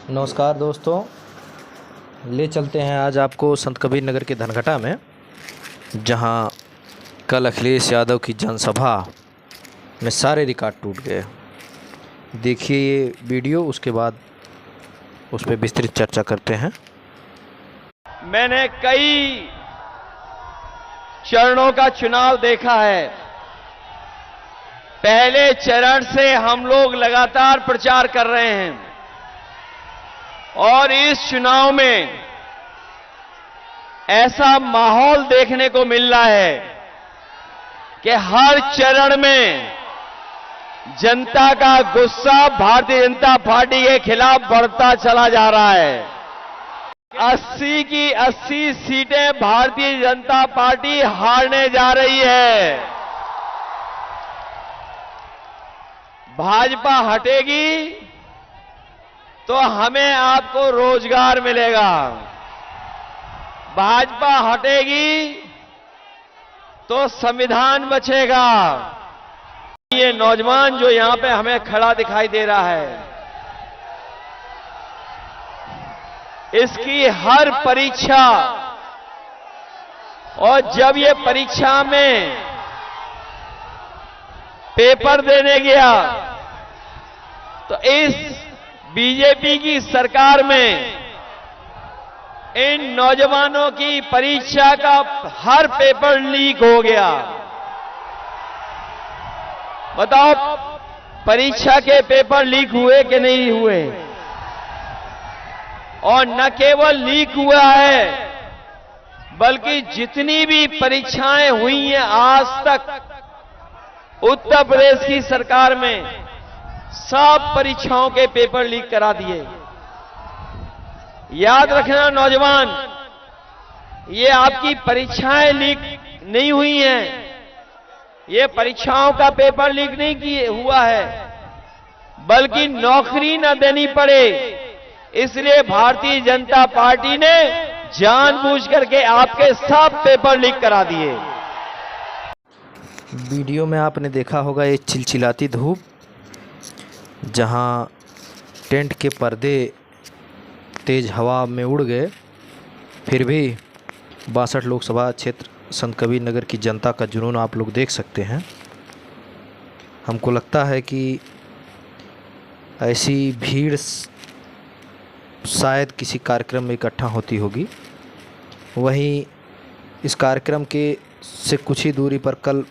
नमस्कार दोस्तों, ले चलते हैं आज आपको संत कबीर नगर के धनघटा में, जहां कल अखिलेश यादव की जनसभा में सारे रिकॉर्ड टूट गए। देखिए ये वीडियो, उसके बाद उस पर विस्तृत चर्चा करते हैं। मैंने कई चरणों का चुनाव देखा है। पहले चरण से हम लोग लगातार प्रचार कर रहे हैं और इस चुनाव में ऐसा माहौल देखने को मिल रहा है कि हर चरण में जनता का गुस्सा भारतीय जनता पार्टी के खिलाफ बढ़ता चला जा रहा है। 80 की 80 सीटें भारतीय जनता पार्टी हारने जा रही है। भाजपा हटेगी तो हमें आपको रोजगार मिलेगा। भाजपा हटेगी तो संविधान बचेगा। ये नौजवान जो यहां पे हमें खड़ा दिखाई दे रहा है, इसकी हर परीक्षा, और जब ये परीक्षा में पेपर देने गया तो इस बीजेपी की सरकार में इन नौजवानों की परीक्षा का हर पेपर लीक हो गया। बताओ, परीक्षा के पेपर लीक हुए कि नहीं हुए? और न केवल लीक हुआ है, बल्कि जितनी भी परीक्षाएं हुई हैं आज तक उत्तर प्रदेश की सरकार में, सब परीक्षाओं के पेपर लीक करा दिए। याद रखना नौजवान, ये आपकी परीक्षाएं लीक नहीं हुई हैं, ये परीक्षाओं का पेपर लीक नहीं हुआ है, बल्कि नौकरी न देनी पड़े इसलिए भारतीय जनता पार्टी ने जानबूझ करके आपके सब पेपर लीक करा दिए। वीडियो में आपने देखा होगा ये चिलचिलाती धूप, जहां टेंट के पर्दे तेज हवा में उड़ गए, फिर भी 62 लोकसभा क्षेत्र संत कबीर नगर की जनता का जुनून आप लोग देख सकते हैं। हमको लगता है कि ऐसी भीड़ शायद किसी कार्यक्रम में इकट्ठा होती होगी। वहीं इस कार्यक्रम के से कुछ ही दूरी पर कल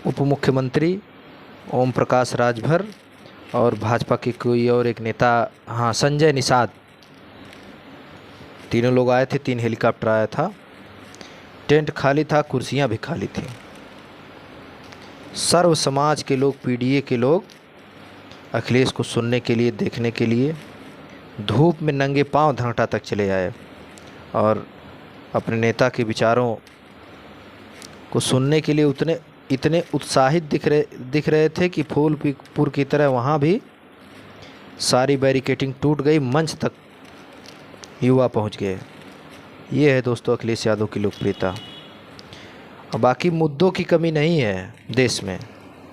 उप मुख्यमंत्री ओम प्रकाश राजभर और भाजपा के कोई और एक नेता, हाँ, संजय निषाद, तीनों लोग आए थे। 3 हेलीकॉप्टर आया था। टेंट खाली था, कुर्सियां भी खाली थी। सर्व समाज के लोग, पीडीए के लोग अखिलेश को सुनने के लिए, देखने के लिए धूप में नंगे पांव धनघटा तक चले आए और अपने नेता के विचारों को सुनने के लिए इतने उत्साहित दिख रहे थे कि फूलपुर की तरह वहाँ भी सारी बैरिकेडिंग टूट गई। मंच तक युवा पहुँच गए। ये है दोस्तों अखिलेश यादव की लोकप्रियता। और बाकी मुद्दों की कमी नहीं है देश में,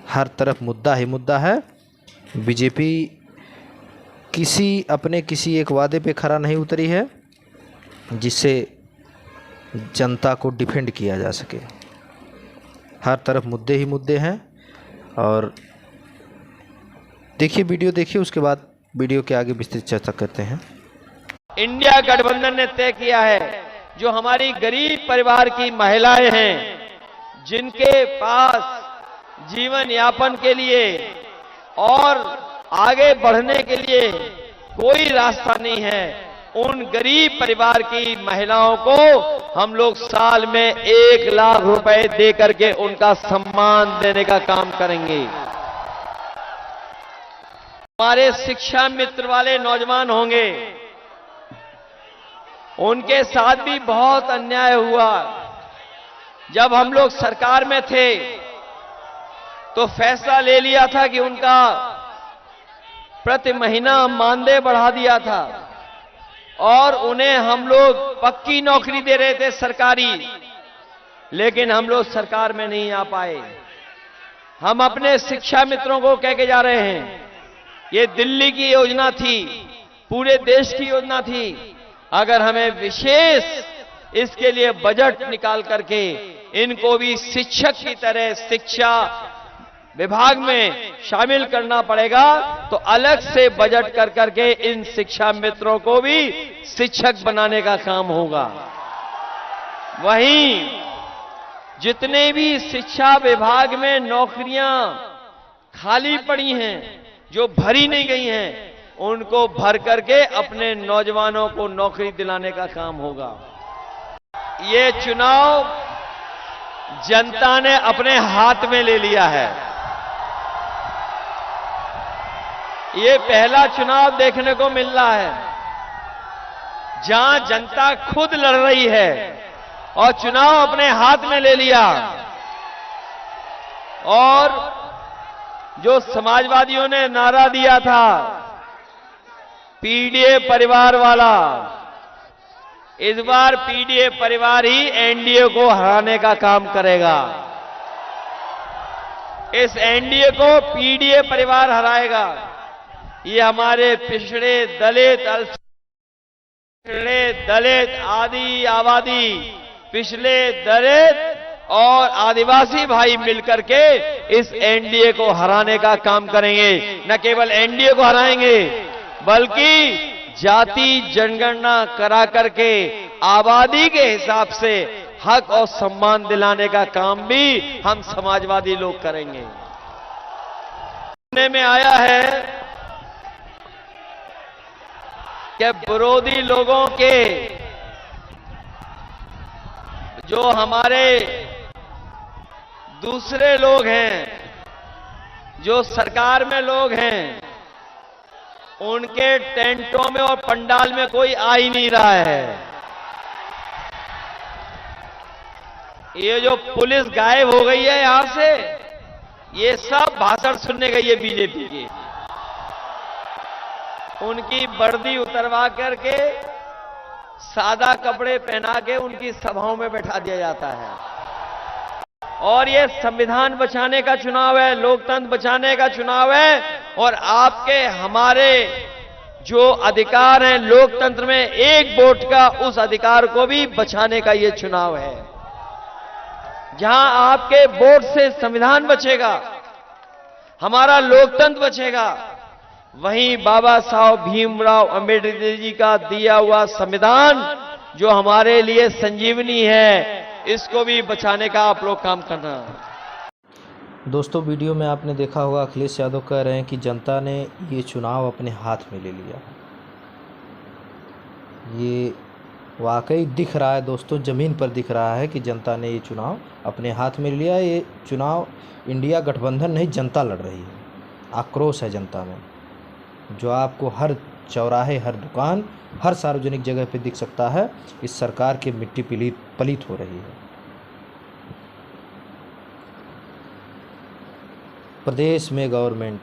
हर तरफ मुद्दा ही मुद्दा है। बीजेपी किसी एक वादे पे खरा नहीं उतरी है जिससे जनता को डिफेंड किया जा सके। हर तरफ मुद्दे ही मुद्दे हैं। और देखिए वीडियो, देखिए, उसके बाद वीडियो के आगे विस्तृत चर्चा करते हैं। इंडिया गठबंधन ने तय किया है, जो हमारी गरीब परिवार की महिलाएं हैं, जिनके पास जीवन यापन के लिए और आगे बढ़ने के लिए कोई रास्ता नहीं है, उन गरीब परिवार की महिलाओं को हम लोग साल में 1 लाख रुपए दे करके उनका सम्मान देने का काम करेंगे। हमारे शिक्षा मित्र वाले नौजवान होंगे, उनके साथ भी बहुत अन्याय हुआ। जब हम लोग सरकार में थे तो फैसला ले लिया था कि उनका प्रति महीना मानदेय बढ़ा दिया था और उन्हें हम लोग पक्की नौकरी दे रहे थे सरकारी, लेकिन हम लोग सरकार में नहीं आ पाए। हम अपने शिक्षा मित्रों को कह के जा रहे हैं, ये दिल्ली की योजना थी पूरे देश की योजना थी। अगर हमें विशेष इसके लिए बजट निकाल करके इनको भी शिक्षक की तरह शिक्षा विभाग में शामिल करना पड़ेगा, तो अलग से बजट कर करके इन शिक्षा मित्रों को भी शिक्षक बनाने का काम होगा। वहीं जितने भी शिक्षा विभाग में नौकरियां खाली पड़ी हैं, जो भरी नहीं गई हैं, उनको भर करके अपने नौजवानों को नौकरी दिलाने का काम होगा। ये चुनाव जनता ने अपने हाथ में ले लिया है। ये पहला चुनाव देखने को मिल रहा है जहां जनता खुद लड़ रही है और चुनाव अपने हाथ में ले लिया। और जो समाजवादियों ने नारा दिया था पीडीए परिवार वाला, इस बार पीडीए परिवार ही एनडीए को हराने का काम करेगा। इस एनडीए को पीडीए परिवार हराएगा। ये हमारे पिछड़े दलित आदि आबादी, पिछले दलित और आदिवासी भाई मिलकर के इस एनडीए को हराने का काम करेंगे। न केवल एनडीए को हराएंगे, बल्कि जाति जनगणना करा करके आबादी के हिसाब से हक और सम्मान दिलाने का काम भी हम समाजवादी लोग करेंगे। सुनने में आया है कि विरोधी लोगों के, जो हमारे दूसरे लोग हैं, जो सरकार में लोग हैं, उनके टेंटों में और पंडाल में कोई आ ही नहीं रहा है। ये जो पुलिस गायब हो गई है यहां से, ये सब भाषण सुनने गई है बीजेपी की। उनकी वर्दी उतरवा करके सादा कपड़े पहना के उनकी सभाओं में बैठा दिया जाता है। और ये संविधान बचाने का चुनाव है, लोकतंत्र बचाने का चुनाव है। और आपके हमारे जो अधिकार हैं लोकतंत्र में, एक वोट का, उस अधिकार को भी बचाने का ये चुनाव है। जहां आपके वोट से संविधान बचेगा, हमारा लोकतंत्र बचेगा, वहीं बाबा साहब भीमराव अंबेडकर जी का दिया हुआ संविधान जो हमारे लिए संजीवनी है, इसको भी बचाने का आप लोग काम करना। दोस्तों, वीडियो में आपने देखा होगा अखिलेश यादव कह रहे हैं कि जनता ने ये चुनाव अपने हाथ में ले लिया। ये वाकई दिख रहा है दोस्तों, ज़मीन पर दिख रहा है कि जनता ने ये चुनाव अपने हाथ में लिया। ये चुनाव इंडिया गठबंधन नहीं, जनता लड़ रही है। आक्रोश है जनता में, जो आपको हर चौराहे, हर दुकान, हर सार्वजनिक जगह पे दिख सकता है। इस सरकार की मिट्टी पलीत हो रही है। प्रदेश में गवर्नमेंट,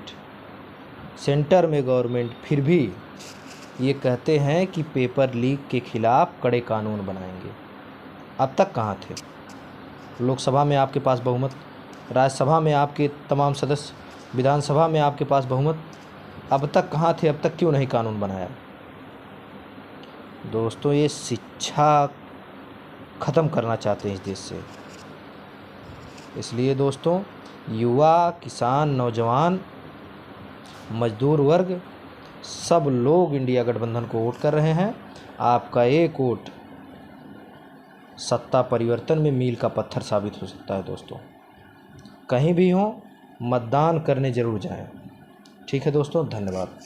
सेंटर में गवर्नमेंट फिर भी ये कहते हैं कि पेपर लीक के खिलाफ कड़े कानून बनाएंगे। अब तक कहाँ थे? लोकसभा में आपके पास बहुमत, राज्यसभा में आपके तमाम सदस्य, विधानसभा में आपके पास बहुमत, अब तक कहाँ थे? अब तक क्यों नहीं कानून बनाया? दोस्तों, ये शिक्षा ख़त्म करना चाहते हैं इस देश से। इसलिए दोस्तों, युवा, किसान, नौजवान, मजदूर वर्ग, सब लोग इंडिया गठबंधन को वोट कर रहे हैं। आपका एक वोट सत्ता परिवर्तन में मील का पत्थर साबित हो सकता है। दोस्तों, कहीं भी हो, मतदान करने ज़रूर जाएं। ठीक है दोस्तों, धन्यवाद।